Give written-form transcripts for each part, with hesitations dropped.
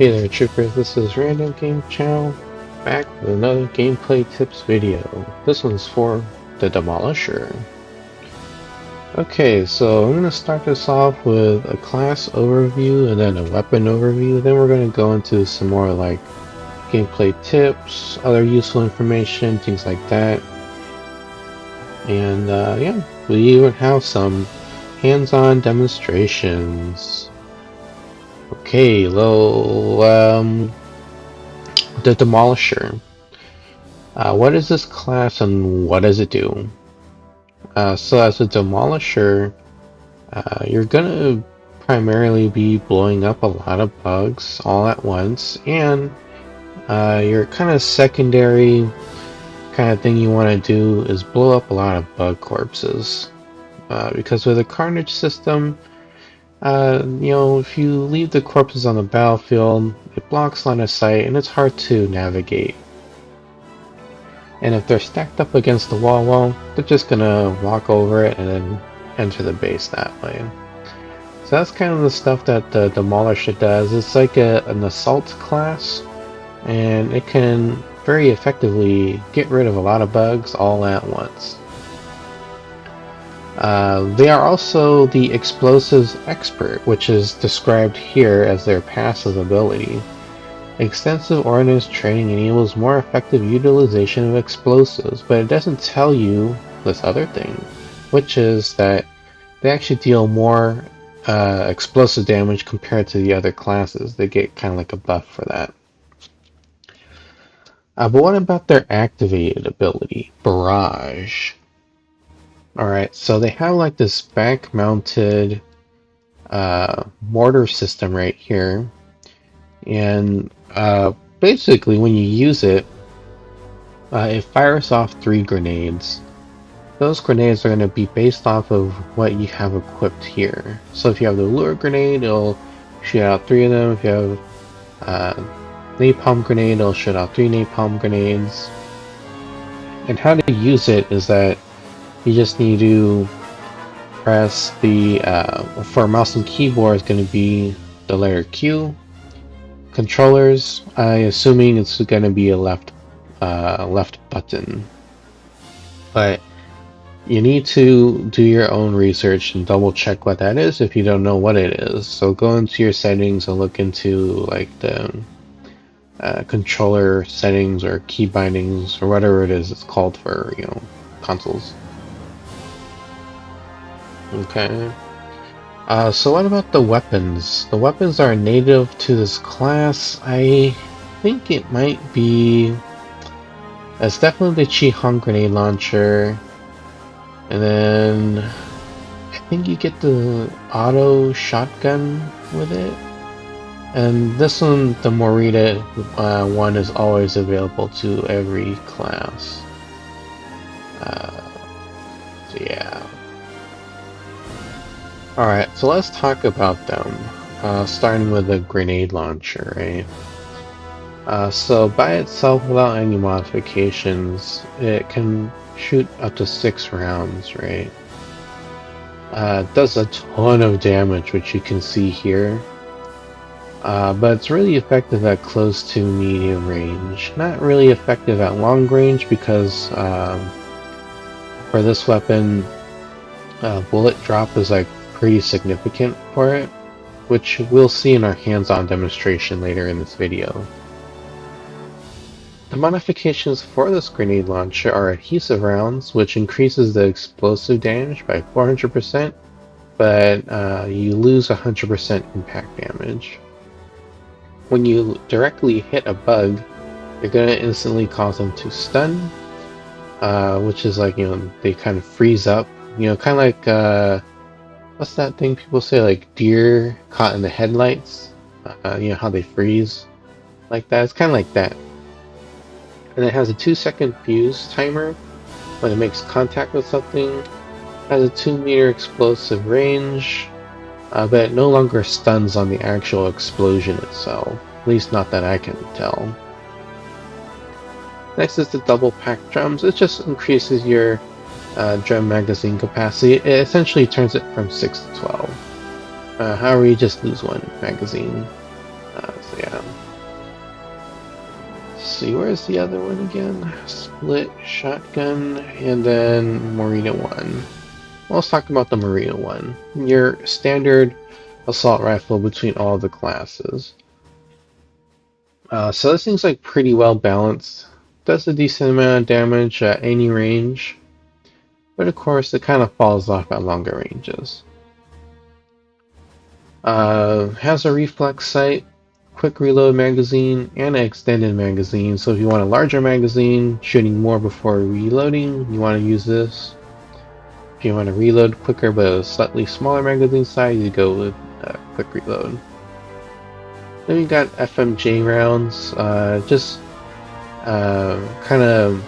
Hey there troopers, this is RandomGameChannel, back with another gameplay tips video. This one's for the Demolisher. Okay, so I'm going to start this off with a class overview and then a weapon overview. Then we're going to go into some more like gameplay tips, other useful information, things like that. And yeah, we even have some hands-on demonstrations. Okay, the Demolisher. What is this class and what does it do? So as a Demolisher, you're gonna primarily be blowing up a lot of bugs all at once, and your kind of secondary kind of thing you want to do is blow up a lot of bug corpses. Because with a carnage system, if you leave the corpses on the battlefield, it blocks line of sight and it's hard to navigate. And if they're stacked up against the wall, well, they're just gonna walk over it and then enter the base that way. So that's kind of the stuff that the Demolisher does. It's like an assault class, and it can very effectively get rid of a lot of bugs all at once. They are also the explosives expert, which is described here as their passive ability. Extensive ordnance training enables more effective utilization of explosives, but it doesn't tell you this other thing, which is that they actually deal more explosive damage compared to the other classes. They get kind of like a buff for that. But what about their activated ability, Barrage? Alright, so they have like this back-mounted mortar system right here, and basically when you use it, it fires off 3 grenades. Those grenades are going to be based off of what you have equipped here. So if you have the lure grenade, it'll shoot out 3 of them. If you have napalm grenade, it'll shoot out 3 napalm grenades. And how to use it is that you just need to press the, for mouse and keyboard is going to be the letter Q. Controllers, assuming it's going to be a left button. But you need to do your own research and double check what that is if you don't know what it is. So go into your settings and look into like the controller settings or key bindings or whatever it is it's called for, consoles. Okay. So what about the weapons? The weapons are native to this class. I think it might be... It's definitely the Chi-Hong grenade launcher. And then... I think you get the auto shotgun with it. And this one, the Morita one, is always available to every class. So yeah. Alright, so let's talk about them, starting with the grenade launcher, right? So by itself, without any modifications, it can shoot up to 6 rounds, right? It does a ton of damage, which you can see here, but it's really effective at close to medium range. Not really effective at long range because for this weapon, bullet drop is like pretty significant for it, which we'll see in our hands-on demonstration later in this video. The modifications for this grenade launcher are adhesive rounds, which increases the explosive damage by 400%, but you lose 100% impact damage. When you directly hit a bug, you're going to instantly cause them to stun, which is like, they kind of freeze up, kind of like what's that thing people say, like deer caught in the headlights? How they freeze like that. It's kind of like that. And it has a 2-second fuse timer when it makes contact with something. It has a 2-meter explosive range, but it no longer stuns on the actual explosion itself. At least not that I can tell. Next is the double pack drums. It just increases your drum magazine capacity. It essentially turns it from 6 to 12. However, you just lose 1 magazine. So yeah. Let's see, where's the other one again? Split shotgun, and then Marina 1. Well, let's talk about the Marina 1. Your standard assault rifle between all the classes. So this thing's like pretty well balanced. Does a decent amount of damage at any range, but of course it kind of falls off at longer ranges. Has a reflex sight, quick reload magazine, and an extended magazine. So if you want a larger magazine, shooting more before reloading, you want to use this. If you want to reload quicker but a slightly smaller magazine size, you go with quick reload. Then we got FMJ rounds, just kind of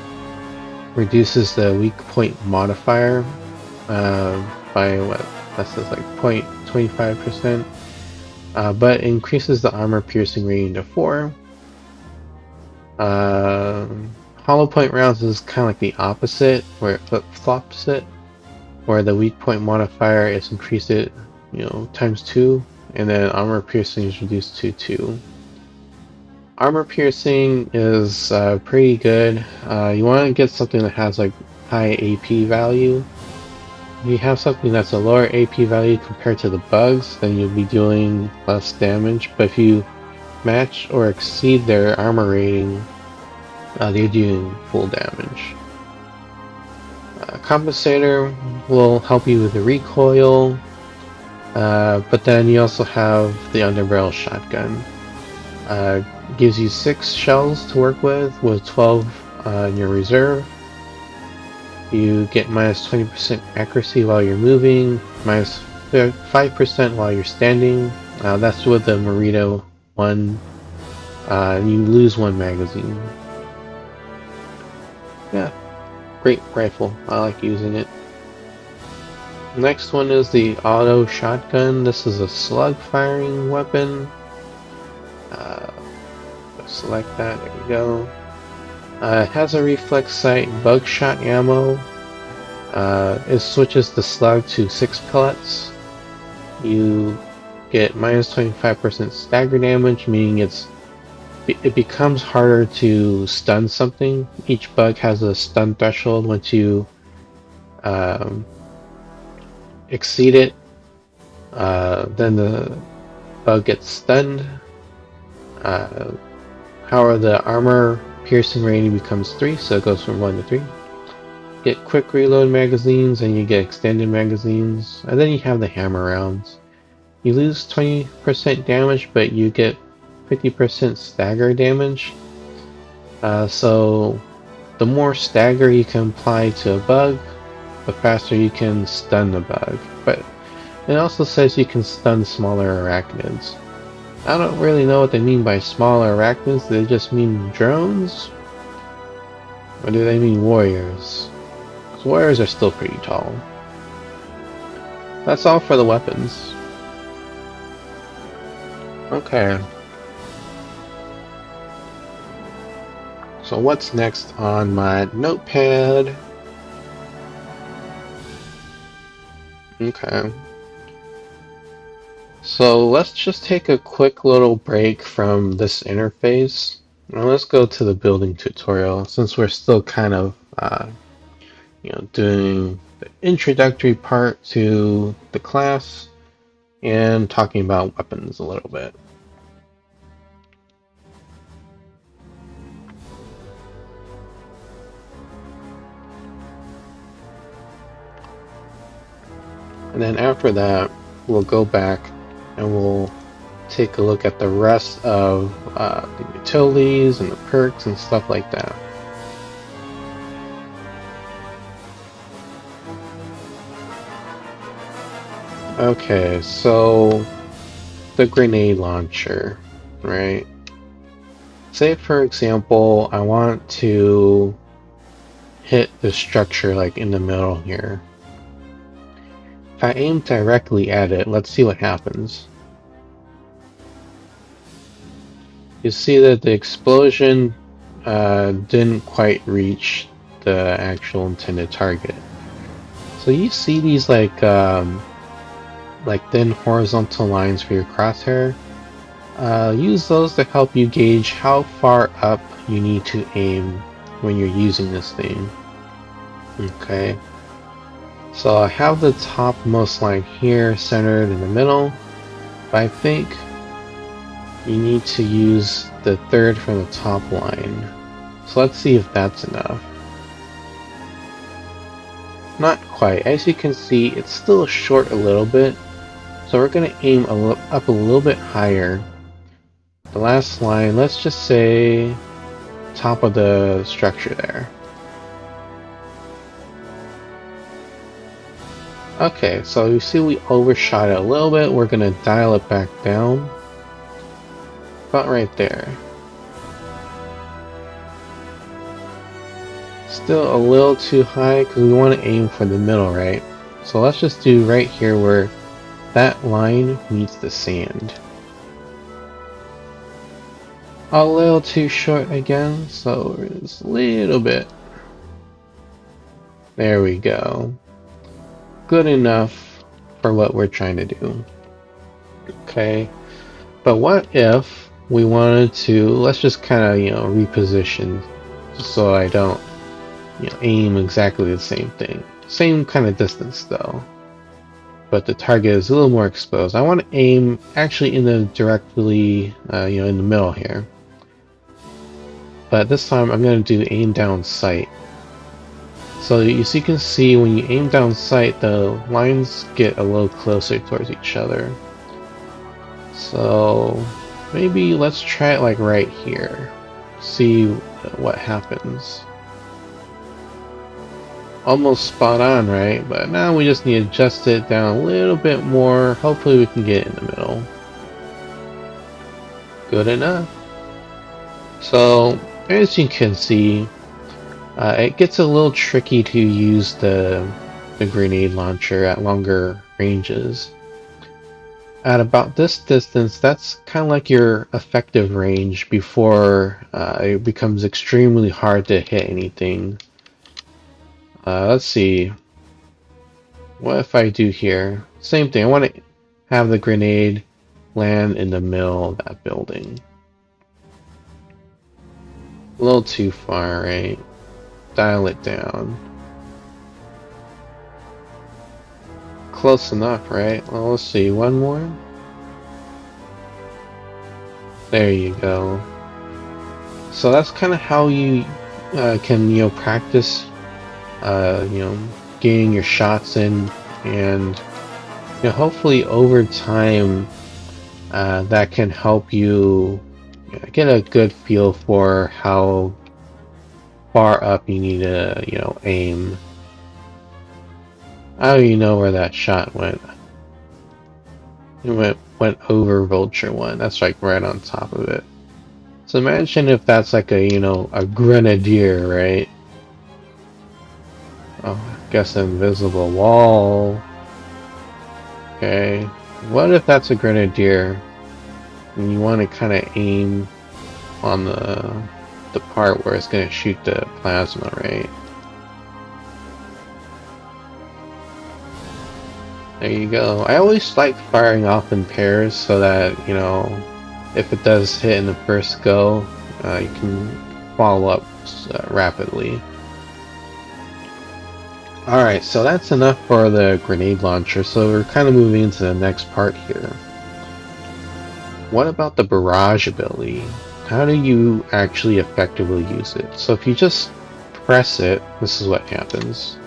reduces the weak point modifier by what? That says like 0.25%, but increases the armor piercing rating to 4. Hollow point rounds is kind of like the opposite, where it flip-flops it, where the weak point modifier is increased it, times 2. And then armor piercing is reduced to 2. Armor piercing is pretty good. You want to get something that has like high AP value. If you have something that's a lower AP value compared to the bugs, then you'll be doing less damage. But if you match or exceed their armor rating, they're doing full damage. Compensator will help you with the recoil. But then you also have the underbarrel shotgun. Gives you 6 shells to work with 12 in your reserve. You get minus 20% accuracy while you're moving, minus 5% while you're standing. That's with the Marina 1. You lose 1 magazine. Yeah, great rifle. I like using it. Next one is the auto shotgun. This is a slug firing weapon. Select that, there we go. It has a reflex sight, bug shot ammo. It switches the slug to 6 pellets. You get minus 25% stagger damage, meaning it becomes harder to stun something. Each bug has a stun threshold. Once you exceed it, then the bug gets stunned. However, the armor piercing rating becomes 3, so it goes from 1 to 3. Get quick reload magazines, and you get extended magazines, and then you have the hammer rounds. You lose 20% damage, but you get 50% stagger damage. So the more stagger you can apply to a bug, the faster you can stun the bug. But it also says you can stun smaller arachnids. I don't really know what they mean by smaller arachnids. Do they just mean drones? Or do they mean warriors? Because warriors are still pretty tall. That's all for the weapons. Okay. So what's next on my notepad? Okay. So let's just take a quick little break from this interface. And let's go to the building tutorial, since we're still kind of doing the introductory part to the class and talking about weapons a little bit. And then after that, we'll go back and we'll take a look at the rest of the utilities and the perks and stuff like that. Okay, so the grenade launcher, right? Say for example, I want to hit the structure like in the middle here. If I aim directly at it, let's see what happens. You see that the explosion didn't quite reach the actual intended target. So you see these like thin horizontal lines for your crosshair. Use those to help you gauge how far up you need to aim when you're using this thing. Okay. So I have the topmost line here centered in the middle, but I think you need to use the third from the top line. So let's see if that's enough. Not quite. As you can see, it's still short a little bit, so we're going to aim up a little bit higher. The last line, let's just say top of the structure there. Okay, so you see we overshot it a little bit. We're going to dial it back down. About right there. Still a little too high because we want to aim for the middle, right? So let's just do right here where that line meets the sand. A little too short again, so just a little bit. There we go. Good enough for what we're trying to do. Okay, but what if we wanted to, let's just kind of, reposition so I don't, aim exactly the same thing. Same kind of distance though, but the target is a little more exposed. I want to aim actually in the directly, in the middle here. But this time I'm going to do aim down sight. So as you can see, when you aim down sight, the lines get a little closer towards each other. So maybe let's try it like right here. See what happens. Almost spot on, right? But now we just need to adjust it down a little bit more. Hopefully we can get it in the middle. Good enough. So as you can see, it gets a little tricky to use the grenade launcher at longer ranges. At about this distance, that's kind of like your effective range before it becomes extremely hard to hit anything. Let's see. What if I do here? Same thing. I want to have the grenade land in the middle of that building. A little too far, right? Dial it down. Close enough, right? Well, let's see. One more. There you go. So that's kind of how you can, practice, getting your shots in, and hopefully over time, that can help you get a good feel for how far up you need to, aim. I don't even know where that shot went. It went over Vulture 1. That's like right on top of it. So imagine if that's like a, a grenadier, right? Oh, I guess an invisible wall. Okay. What if that's a grenadier and you want to kind of aim on the part where it's going to shoot the plasma, right? There you go. I always like firing off in pairs so that, if it does hit in the first go, you can follow up rapidly. Alright, so that's enough for the grenade launcher, so we're kind of moving into the next part here. What about the Barrage Ability? How do you actually effectively use it? So if you just press it, this is what happens.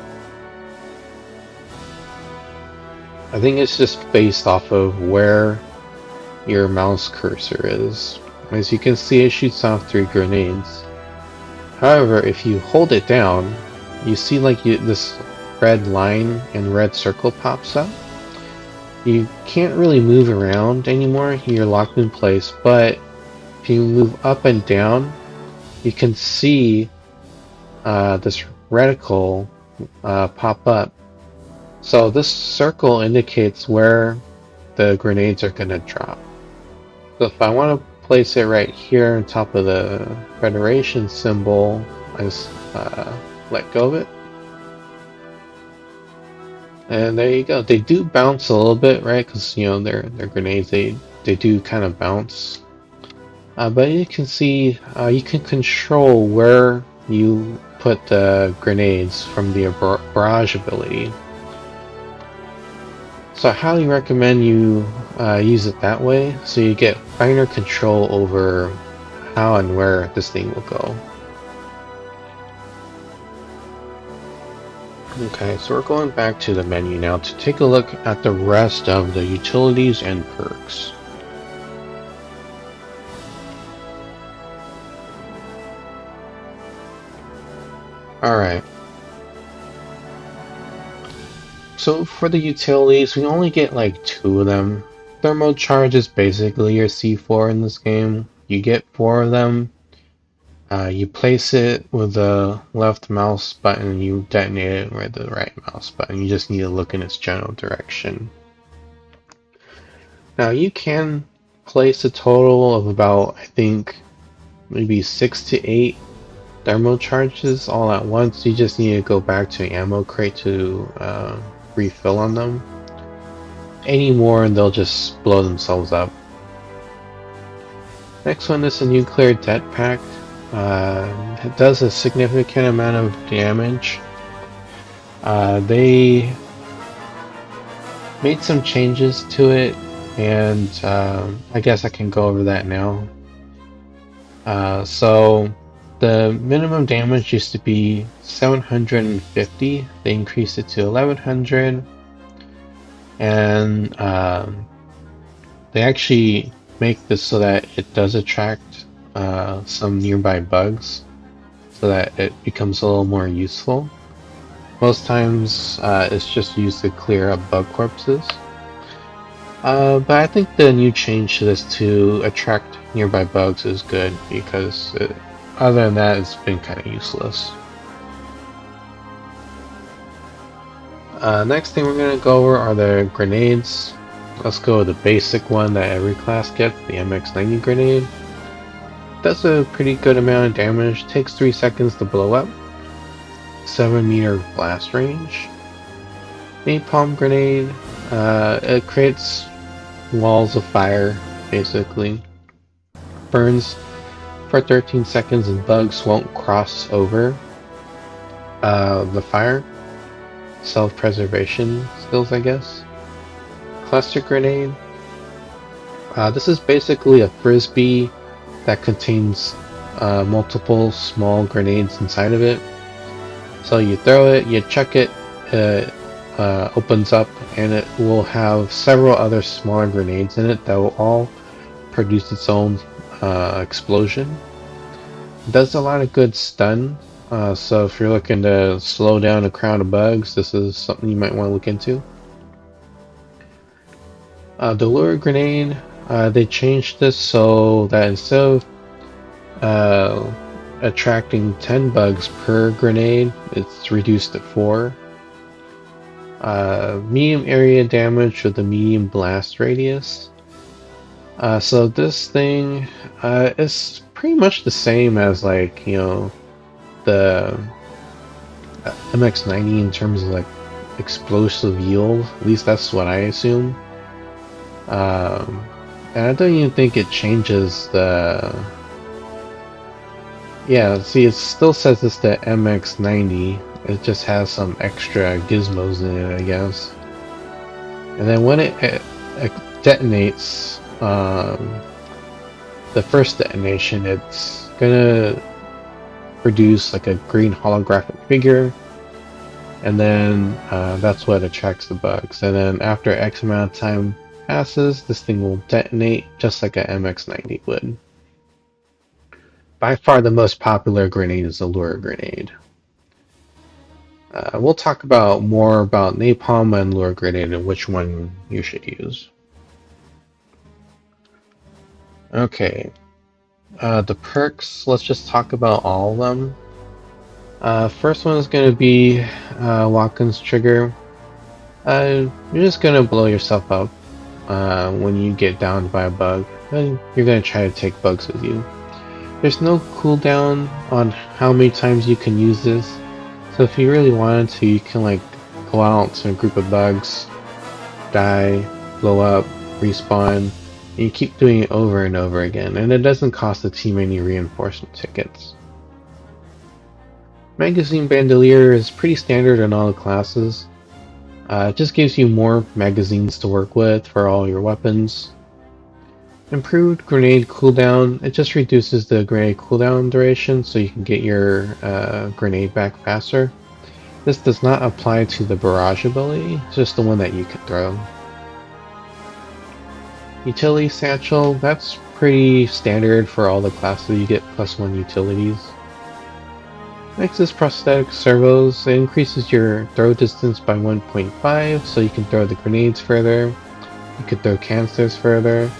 I think it's just based off of where your mouse cursor is. As you can see, it shoots off 3 grenades. However, if you hold it down, you see like this red line and red circle pops up. You can't really move around anymore, you're locked in place, but if you move up and down, you can see this reticle pop up. So this circle indicates where the grenades are going to drop. So if I want to place it right here on top of the Federation symbol, I just let go of it. And there you go. They do bounce a little bit, right? Because they're grenades. They they do kind of bounce. But you can see you can control where you put the grenades from the barrage ability. So I highly recommend you use it that way, so you get finer control over how and where this thing will go. Okay, so we're going back to the menu now to take a look at the rest of the utilities and perks. Alright. So for the utilities, we only get like 2 of them. Thermal charge is basically your C4 in this game. You get 4 of them. You place it with the left mouse button, you detonate it with the right mouse button. You just need to look in its general direction. Now you can place a total of about, I think, maybe 6 to 8 thermal charges all at once. You just need to go back to ammo crate to refill on them. Any more and they'll just blow themselves up. Next one is a nuclear det pack. It does a significant amount of damage. They made some changes to it, and I guess I can go over that now. So the minimum damage used to be 750. They increased it to 1100, and they actually make this so that it does attract some nearby bugs, so that it becomes a little more useful. Most times it's just used to clear up bug corpses. But I think the new change to this to attract nearby bugs is good, because other than that, it's been kind of useless. Next thing we're going to go over are the grenades. Let's go with the basic one that every class gets, the MX90 grenade. Does a pretty good amount of damage, takes 3 seconds to blow up, 7-meter blast range. Napalm grenade, it creates walls of fire, basically. Burns for 13 seconds and bugs won't cross over the fire. Self-preservation skills, I guess. Cluster grenade. This is basically a frisbee that contains multiple small grenades inside of it. So you throw it, you chuck it, opens up, and it will have several other smaller grenades in it that will all produce its own explosion. It does a lot of good stun, so if you're looking to slow down a crowd of bugs, this is something you might want to look into. The lure grenade, they changed this so that instead of attracting 10 bugs per grenade, it's reduced to 4. Medium area damage with a medium blast radius. So this thing is pretty much the same as, like, you know, the MX90 in terms of like explosive yield. At least that's what I assume. And I don't even think it changes the... Yeah, see, it still says it's the MX90. It just has some extra gizmos in it, I guess. And then when it detonates, the first detonation, it's gonna produce like a green holographic figure, and then that's what attracts the bugs. And then after X amount of time passes, this thing will detonate just like a MX90 would. By far the most popular grenade is the lure grenade. We'll talk more about napalm and lure grenade and which one you should use. Okay, the perks, let's just talk about all of them. First one is going to be Watkins trigger. You're just going to blow yourself up when you get downed by a bug, and you're going to try to take bugs with you. There's no cooldown on how many times you can use this, so if you really wanted to, you can like go out to a group of bugs, die, blow up, respawn, And you keep doing it over and over again, and it doesn't cost the team any reinforcement tickets. Magazine Bandolier is pretty standard in all the classes. It just gives you more magazines to work with for all your weapons. Improved grenade cooldown. It just reduces the grenade cooldown duration so you can get your grenade back faster. This does not apply to the Barrage Ability, it's just the one that you can throw. Utility Satchel, that's pretty standard for all the classes. You get +1 utilities. Next is Prosthetic Servos. It increases your throw distance by 1.5 so you can throw the grenades further. You can throw canisters further.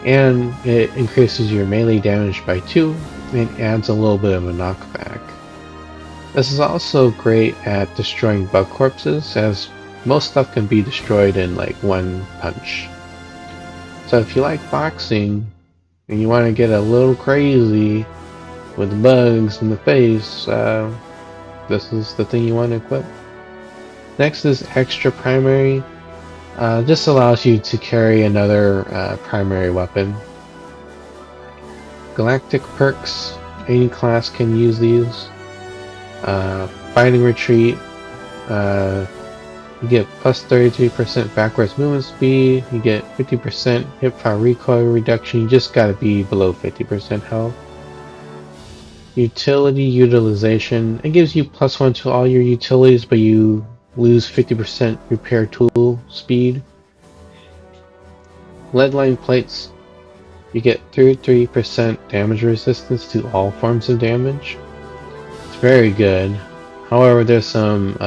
And it increases your melee damage by 2 and adds a little bit of a knockback. This is also great at destroying bug corpses, as most stuff can be destroyed in like one punch. So if you like boxing and you want to get a little crazy with bugs in the face, this is the thing you want to equip. Next is Extra Primary. This allows you to carry another primary weapon. Galactic Perks, any class can use these. Fighting Retreat, you get plus 33% backwards movement speed, you get 50% hipfire recoil reduction, you just gotta be below 50% health. Utility Utilization, it gives you +1 to all your utilities, but you lose 50% repair tool speed. Leadline Plates, you get 33% damage resistance to all forms of damage. It's very good. However, there's some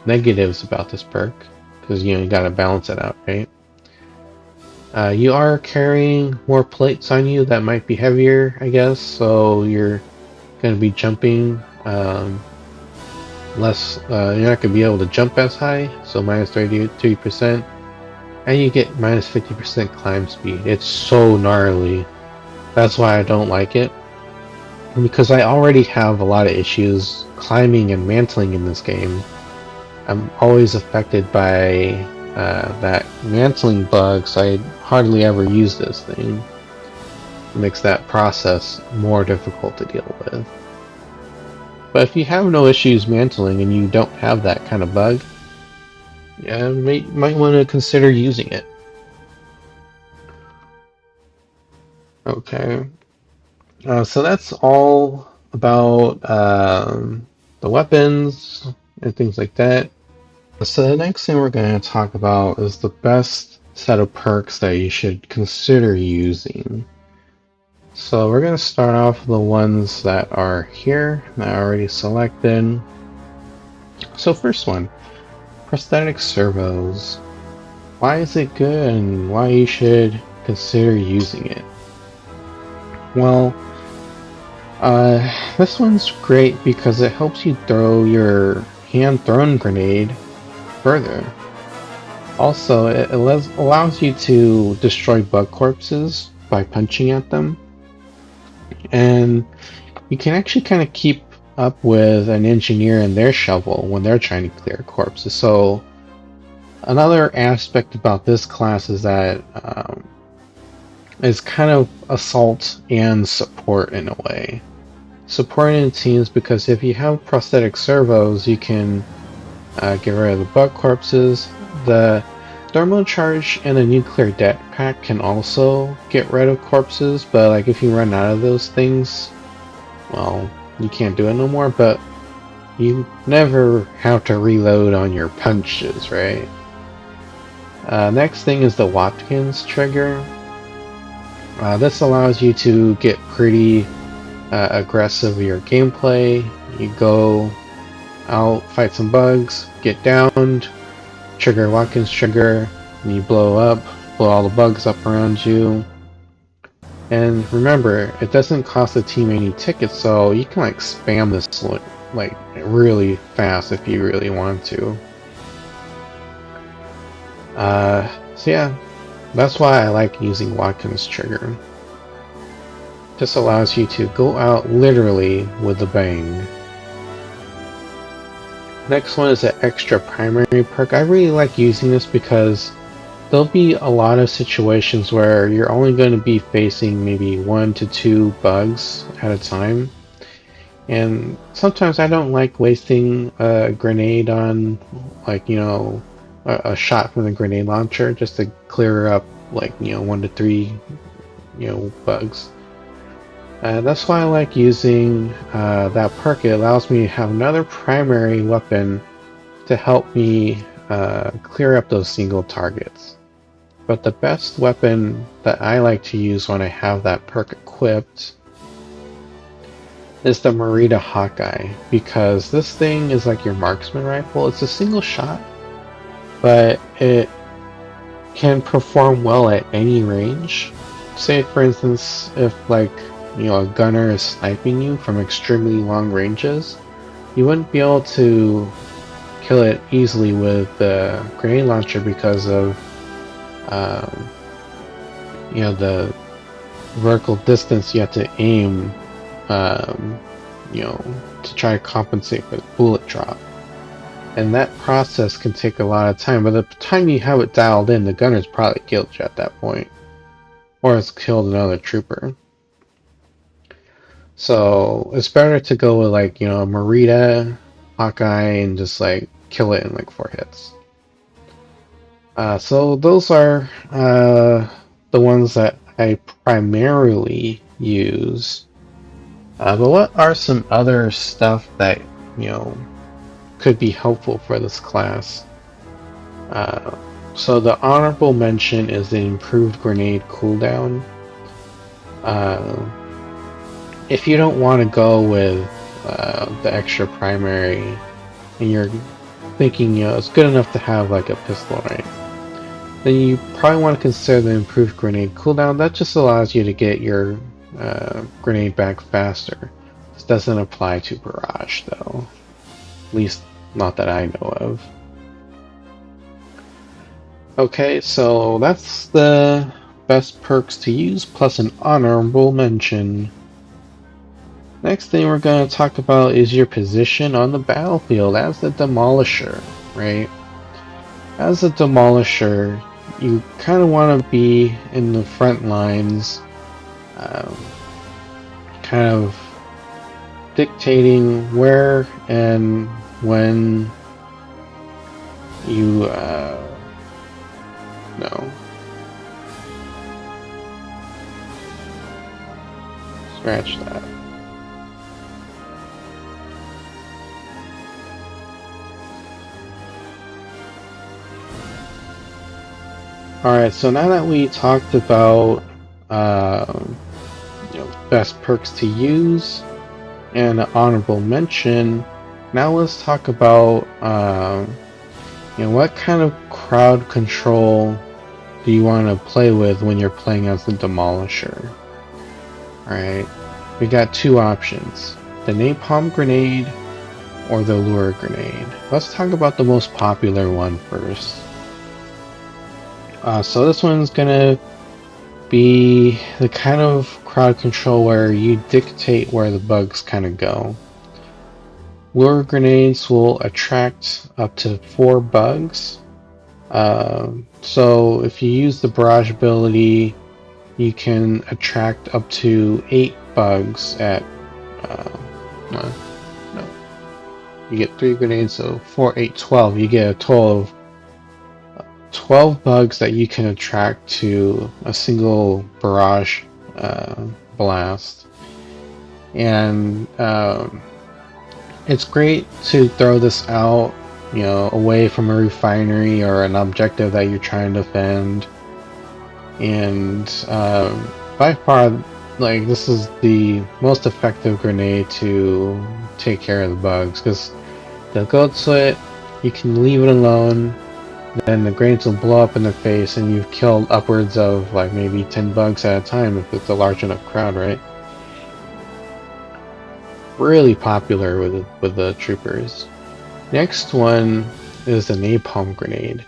negatives about this perk, because you gotta balance it out, right? You are carrying more plates on you that might be heavier, I guess, so you're gonna be jumping less. You're not gonna be able to jump as high, so minus 33%, and you get minus 50% climb speed. It's so gnarly. That's why I don't like it, because I already have a lot of issues climbing and mantling in this game. I'm always affected by that mantling bug, so I hardly ever use this thing. It makes that process more difficult to deal with. But if you have no issues mantling and you don't have that kind of bug, yeah, you might want to consider using it. Okay, so that's all about the weapons and things like that. So the next thing we're going to talk about is the best set of perks that you should consider using. So we're going to start off with the ones that are here, that are already selected. So first one, Prosthetic Servos. Why is it good and why you should consider using it? Well, this one's great because it helps you throw your hand-thrown grenade further. Also, it allows you to destroy bug corpses by punching at them. And you can actually kind of keep up with an engineer and their shovel when they're trying to clear corpses. So another aspect about this class is that it's kind of assault and support in a way. Supporting teams, because if you have prosthetic servos, you can get rid of the bug corpses. The thermal charge and the nuclear deck pack can also get rid of corpses, but like if you run out of those things, well, you can't do it no more, but you never have to reload on your punches, right? Next thing is the Watkins trigger. This allows you to get pretty aggressive with your gameplay. You go out, fight some bugs, get downed, trigger Watkins trigger, and you blow all the bugs up around you. And remember, it doesn't cost the team any tickets, so you can like spam this like really fast if you really want to. So yeah, that's why I like using Watkins trigger. This allows you to go out literally with a bang. Next one is an extra primary perk. I really like using this because there'll be a lot of situations where you're only going to be facing maybe 1 to 2 bugs at a time. And sometimes I don't like wasting a grenade on, like, a shot from the grenade launcher just to clear up, like, 1 to 3, bugs. That's why I like using that perk. It allows me to have another primary weapon to help me clear up those single targets. But the best weapon that I like to use when I have that perk equipped is the Merida Hawkeye, because this thing is like your marksman rifle. It's a single shot, but it can perform well at any range. Say, for instance, if a gunner is sniping you from extremely long ranges, you wouldn't be able to kill it easily with the grenade launcher because of the vertical distance you have to aim, to try to compensate for the bullet drop. And that process can take a lot of time. By the time you have it dialed in, the gunner's probably killed you at that point. Or it's killed another trooper. So it's better to go with a Merida, Hawkeye, and just kill it in 4 hits. So those are the ones that I primarily use. But what are some other stuff that could be helpful for this class? So the honorable mention is the improved grenade cooldown. If you don't want to go with the extra primary, and you're thinking it's good enough to have a pistol, right? Then you probably want to consider the improved grenade cooldown. That just allows you to get your grenade back faster. This doesn't apply to Barrage, though. At least not that I know of. Okay, so that's the best perks to use, plus an honorable mention. Next thing we're going to talk about is your position on the battlefield as the Demolisher, right? As a Demolisher, you kind of want to be in the front lines, kind of dictating where and when you no. Scratch that. Alright, so now that we talked about best perks to use and an honorable mention, now let's talk about what kind of crowd control do you want to play with when you're playing as the Demolisher? Alright, we got 2 options, the Napalm Grenade or the Lure Grenade. Let's talk about the most popular one first. So this one's gonna be the kind of crowd control where you dictate where the bugs kind of go. Lure grenades will attract up to 4 bugs. So if you use the Barrage Ability, you can attract up to 8 bugs at no. You get 3 grenades, so 4, 8, 12. You get a total of 12 bugs that you can attract to a single barrage blast. And it's great to throw this out, away from a refinery or an objective that you're trying to defend. And by far, this is the most effective grenade to take care of the bugs, because they'll go to it, you can leave it alone, then the grenades will blow up in their face and you've killed upwards of maybe 10 bugs at a time if it's a large enough crowd, right? Really popular with the troopers. Next one is the Napalm Grenade.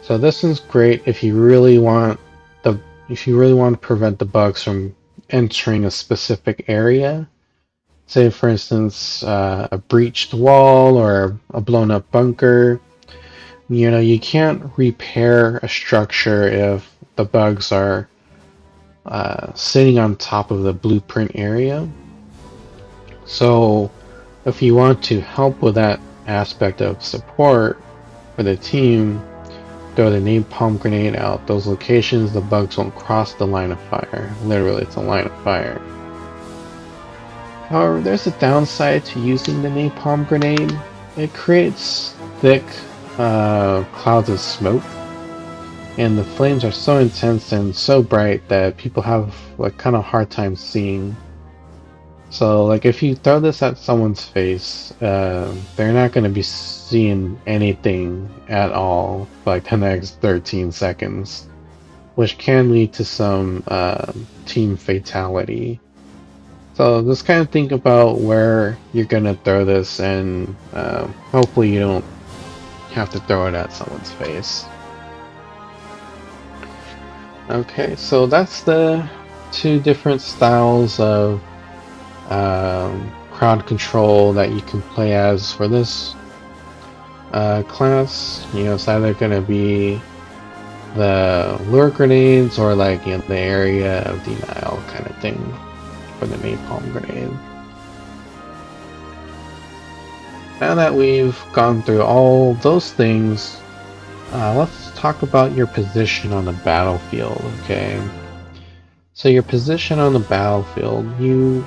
So this one's great if you really want to prevent the bugs from entering a specific area. Say, for instance, a breached wall or a blown up bunker. you know, you can't repair a structure if the bugs are sitting on top of the blueprint area. So if you want to help with that aspect of support for the team, throw the napalm grenade out those locations. The bugs won't cross the line of fire. Literally, it's a line of fire. However, there's a downside to using the napalm grenade. It creates thick clouds of smoke, and the flames are so intense and so bright that people have like kind of hard time seeing. So like if you throw this at someone's face, they're not going to be seeing anything at all for like the next 13 seconds, which can lead to some team fatality. So just kind of think about where you're going to throw this, and hopefully you don't have to throw it at someone's face. Okay, so that's the two different styles of crowd control that you can play as for this class. You know, it's either going to be the lure grenades or like, you know, the area of denial kind of thing for the napalm grenade. Now that we've gone through all those things, let's talk about your position on the battlefield, okay? So your position on the battlefield, you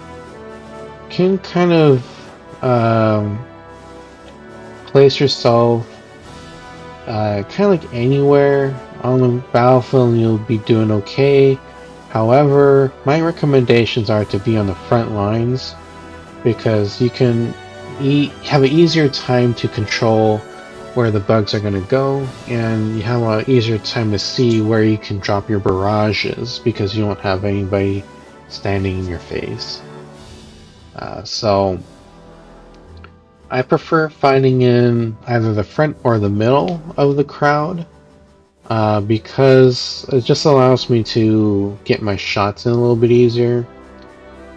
can kind of place yourself kind of like anywhere on the battlefield and you'll be doing okay. However, my recommendations are to be on the front lines because you can have an easier time to control where the bugs are going to go, and you have an easier time to see where you can drop your barrages because you don't have anybody standing in your face. So I prefer fighting in either the front or the middle of the crowd because it just allows me to get my shots in a little bit easier.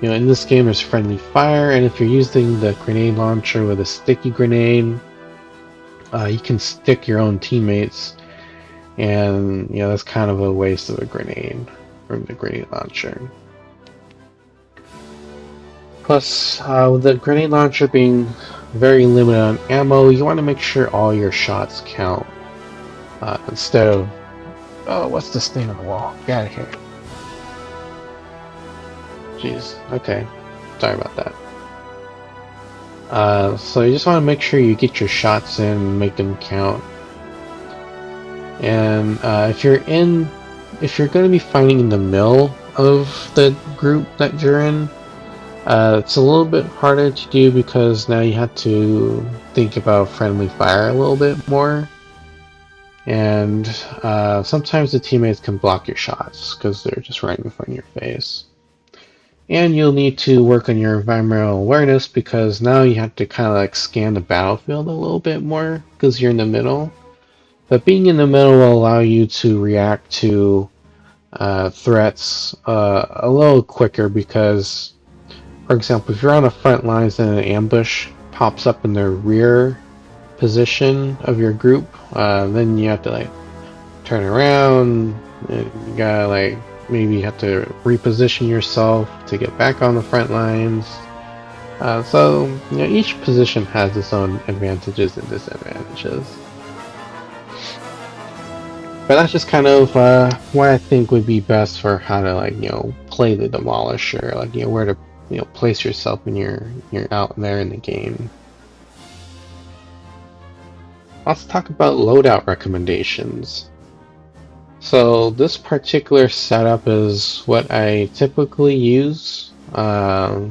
You know, in this game there's friendly fire, and if you're using the grenade launcher with a sticky grenade, you can stick your own teammates, and you know that's kind of a waste of a grenade from the grenade launcher. Plus, with the grenade launcher being very limited on ammo, you want to make sure all your shots count. Instead of, oh, what's this thing on the wall? Get out of here. Jeez, okay. Sorry about that. So you just want to make sure you get your shots in and make them count. And if you're going to be fighting in the middle of the group that you're in, it's a little bit harder to do because now you have to think about friendly fire a little bit more. And sometimes the teammates can block your shots because they're just right in front of your face. And you'll need to work on your environmental awareness because now you have to kind of like scan the battlefield a little bit more because you're in the middle. But being in the middle will allow you to react to threats a little quicker because, for example, if you're on the front lines and an ambush pops up in the rear position of your group, then you have to like turn around, and you gotta like maybe you have to reposition yourself to get back on the front lines. So you know, each position has its own advantages and disadvantages. But that's just kind of what I think would be best for how to like, you know, play the Demolisher, like, you know, where to, you know, place yourself when you're out there in the game. Let's talk about loadout recommendations. So this particular setup is what I typically use for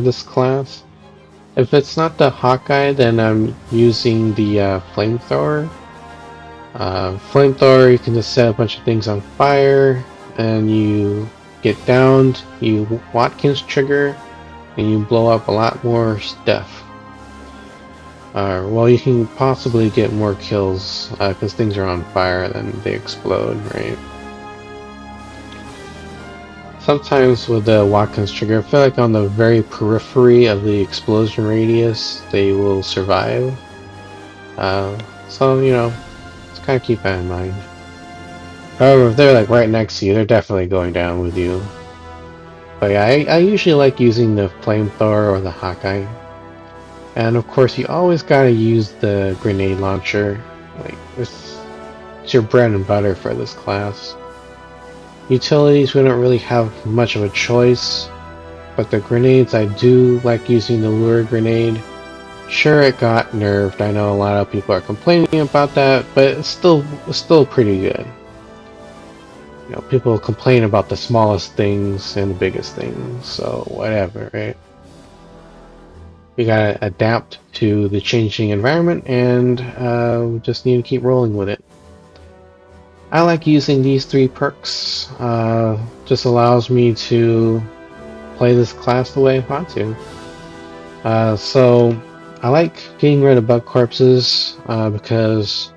this class. If it's not the Hawkeye, then I'm using the flamethrower. Flamethrower, you can just set a bunch of things on fire, and you get downed, you Watkins trigger, and you blow up a lot more stuff. Well, you can possibly get more kills because things are on fire and then they explode, right? Sometimes with the Watkins trigger, I feel like on the very periphery of the explosion radius, they will survive. So, you know, just kind of keep that in mind. However, if they're like right next to you, they're definitely going down with you. But yeah, I usually like using the flamethrower or the Hawkeye. And of course, you always gotta use the grenade launcher. Like, it's your bread and butter for this class. Utilities, we don't really have much of a choice. But the grenades, I do like using the lure grenade. Sure, it got nerfed. I know a lot of people are complaining about that, but it's still pretty good. You know, people complain about the smallest things and the biggest things, so whatever, right? We gotta adapt to the changing environment, and we just need to keep rolling with it. I like using these 3 perks. Just allows me to play this class the way I want to. So I like getting rid of bug corpses because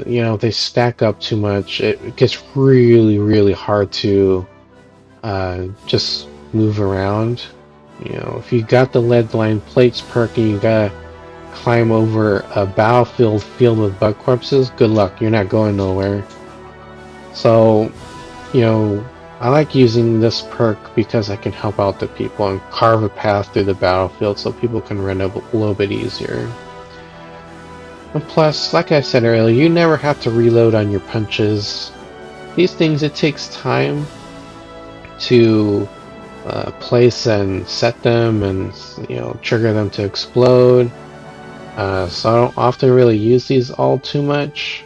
you know, if they stack up too much, it gets really hard to just move around. You know, if you got the lead line plates perk and you gotta climb over a battlefield filled with bug corpses, good luck, you're not going nowhere. So, you know, I like using this perk because I can help out the people and carve a path through the battlefield so people can run up a little bit easier. And plus, like I said earlier, you never have to reload on your punches. These things, it takes time to place and set them and, you know, trigger them to explode. So I don't often really use these all too much.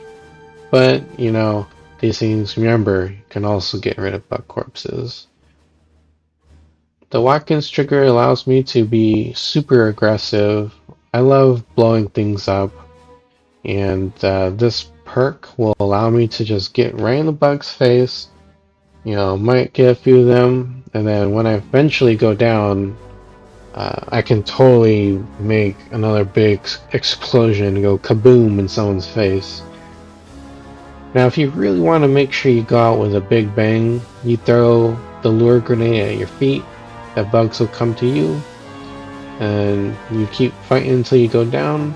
But, you know, these things, remember, you can also get rid of bug corpses. The Watkins trigger allows me to be super aggressive. I love blowing things up. And this perk will allow me to just get right in the bug's face. You know, might get a few of them, and then when I eventually go down, I can totally make another big explosion and go kaboom in someone's face. Now, if you really want to make sure you go out with a big bang, you throw the lure grenade at your feet, the bugs will come to you, and you keep fighting until you go down.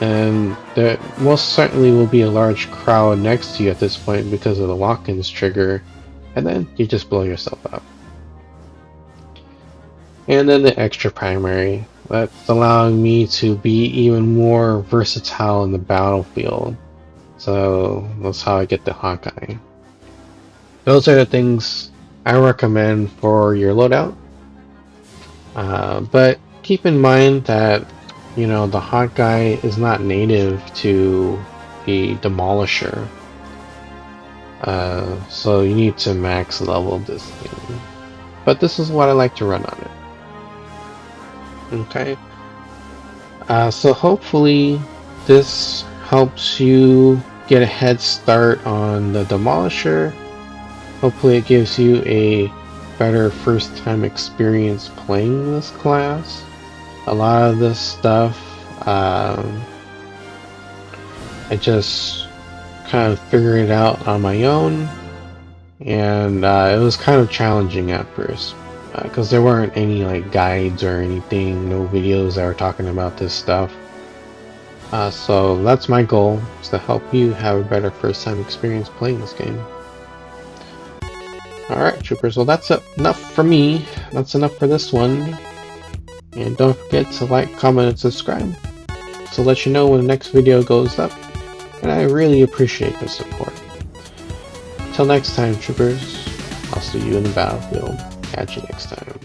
And there most certainly will be a large crowd next to you at this point because of the Watkins trigger, and then you just blow yourself up. And then the extra primary, that's allowing me to be even more versatile in the battlefield. So that's how I get the Hawkeye. Those are the things I recommend for your loadout. But keep in mind that, you know, the Hawkeye is not native to the Demolisher. So you need to max level this thing. But this is what I like to run on it. Okay. So hopefully this helps you get a head start on the Demolisher. Hopefully it gives you a better first time experience playing this class. A lot of this stuff I just kind of figured it out on my own, and it was kind of challenging at first because there weren't any like guides or anything, no videos that were talking about this stuff. So that's my goal, is to help you have a better first time experience playing this game. Alright, troopers, well that's enough for me. That's enough for this one. And don't forget to like, comment, and subscribe to let you know when the next video goes up. And I really appreciate the support. Until next time, troopers, I'll see you in the battlefield. Catch you next time.